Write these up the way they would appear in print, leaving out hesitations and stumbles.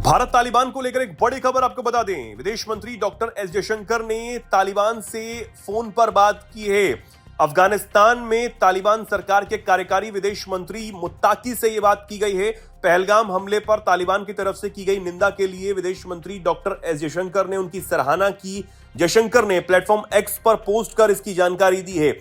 भारत तालिबान को लेकर एक बड़ी खबर आपको बता दें। विदेश मंत्री डॉक्टर एस जयशंकर ने तालिबान से फोन पर बात की है। अफगानिस्तान में तालिबान सरकार के कार्यकारी विदेश मंत्री मुत्ताकी से यह बात की गई है। पहलगाम हमले पर तालिबान की तरफ से की गई निंदा के लिए विदेश मंत्री डॉक्टर एस जयशंकर ने उनकी सराहना की। जयशंकर ने प्लेटफॉर्म एक्स पर पोस्ट कर इसकी जानकारी दी है।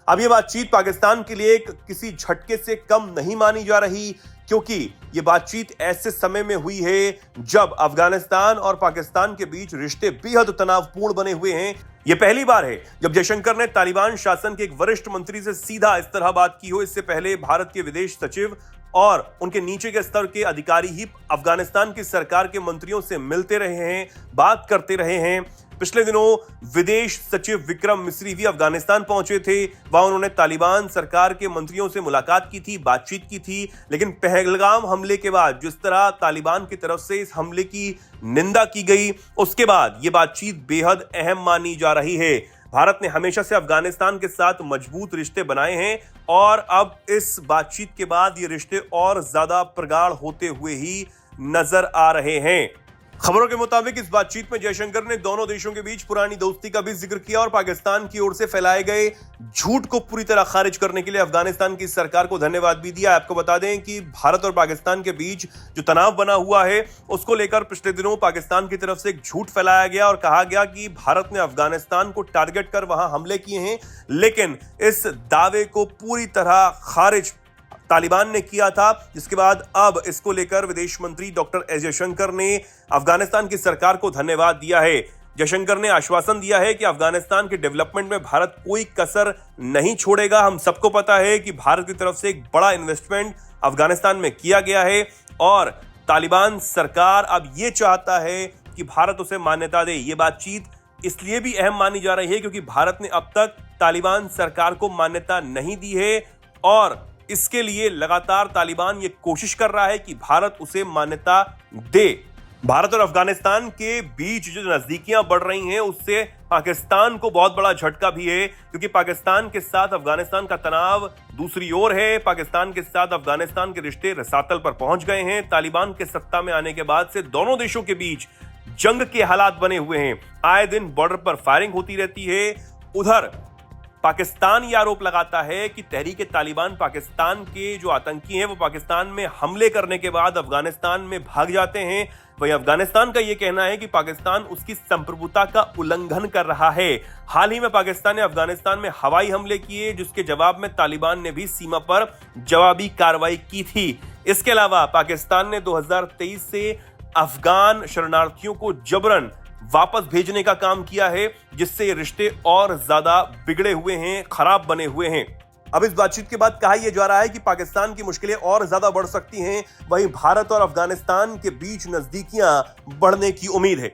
अब यह बातचीत पाकिस्तान के लिए किसी झटके से कम नहीं मानी जा रही, क्योंकि यह बातचीत ऐसे समय में हुई है जब अफगानिस्तान और पाकिस्तान के बीच रिश्ते बेहद तनावपूर्ण बने हुए हैं। यह पहली बार है जब जयशंकर ने तालिबान शासन के एक वरिष्ठ मंत्री से सीधा इस तरह बात की हो। इससे पहले भारत के विदेश सचिव और उनके नीचे के स्तर के अधिकारी ही अफगानिस्तान की सरकार के मंत्रियों से मिलते रहे हैं, बात करते रहे हैं। पिछले दिनों विदेश सचिव विक्रम मिस्री भी अफगानिस्तान पहुंचे थे। वहां उन्होंने तालिबान सरकार के मंत्रियों से मुलाकात की थी, बातचीत की थी। लेकिन पहलगाम हमले के बाद जिस तरह तालिबान की तरफ से इस हमले की निंदा की गई, उसके बाद यह बातचीत बेहद अहम मानी जा रही है। भारत ने हमेशा से अफगानिस्तान के साथ मजबूत रिश्ते बनाए हैं और अब इस बातचीत के बाद ये रिश्ते और ज्यादा प्रगाढ़ होते हुए ही नजर आ रहे हैं। खबरों के मुताबिक इस बातचीत में जयशंकर ने दोनों देशों के बीच पुरानी दोस्ती का भी जिक्र किया और पाकिस्तान की ओर से फैलाए गए झूठ को पूरी तरह खारिज करने के लिए अफगानिस्तान की सरकार को धन्यवाद भी दिया। आपको बता दें कि भारत और पाकिस्तान के बीच जो तनाव बना हुआ है उसको लेकर पिछले दिनों पाकिस्तान की तरफ से एक झूठ फैलाया गया और कहा गया कि भारत ने अफगानिस्तान को टारगेट कर वहां हमले किए हैं, लेकिन इस दावे को पूरी तरह खारिज तालिबान ने किया था। जिसके बाद अब इसको लेकर विदेश मंत्री डॉक्टर एस जयशंकर ने अफगानिस्तान की सरकार को धन्यवाद दिया है। जयशंकर ने आश्वासन दिया है कि अफगानिस्तान के डेवलपमेंट में भारत कोई कसर नहीं छोड़ेगा। हम सबको पता है कि भारत की तरफ से एक बड़ा इन्वेस्टमेंट अफगानिस्तान में किया गया है और तालिबान सरकार अब यह चाहता है कि भारत उसे मान्यता दे। यह बातचीत इसलिए भी अहम मानी जा रही है क्योंकि भारत ने अब तक तालिबान सरकार को मान्यता नहीं दी है और इसके लिए लगातार तालिबान ये कोशिश कर रहा है कि भारत उसे मान्यता दे। भारत और अफगानिस्तान के बीच जो नजदीकियां बढ़ रही हैं उससे पाकिस्तान को बहुत बड़ा झटका भी है, क्योंकि पाकिस्तान के साथ अफगानिस्तान का तनाव दूसरी ओर है। पाकिस्तान के साथ अफगानिस्तान के रिश्ते रसातल पर पहुंच गए हैं। तालिबान के सत्ता में आने के बाद से दोनों देशों के बीच जंग के हालात बने हुए हैं। आए दिन बॉर्डर पर फायरिंग होती रहती है। उधर पाकिस्तान ये आरोप लगाता है कि तहरीक-ए-तालिबान पाकिस्तान के जो आतंकी हैं वो पाकिस्तान में हमले करने के बाद अफगानिस्तान में भाग जाते हैं। वहीं अफगानिस्तान का ये कहना है कि पाकिस्तान उसकी संप्रभुता का उल्लंघन कर रहा है। हाल ही में पाकिस्तान ने अफगानिस्तान में हवाई हमले किए, जिसके जवाब में तालिबान ने भी सीमा पर जवाबी कार्रवाई की थी। इसके अलावा पाकिस्तान ने 2023 से अफगान शरणार्थियों को जबरन वापस भेजने का काम किया है, जिससे ये रिश्ते और ज्यादा बिगड़े हुए हैं, खराब बने हुए हैं। अब इस बातचीत के बाद कहा यह जा रहा है कि पाकिस्तान की मुश्किलें और ज्यादा बढ़ सकती हैं। वहीं भारत और अफगानिस्तान के बीच नजदीकियां बढ़ने की उम्मीद है।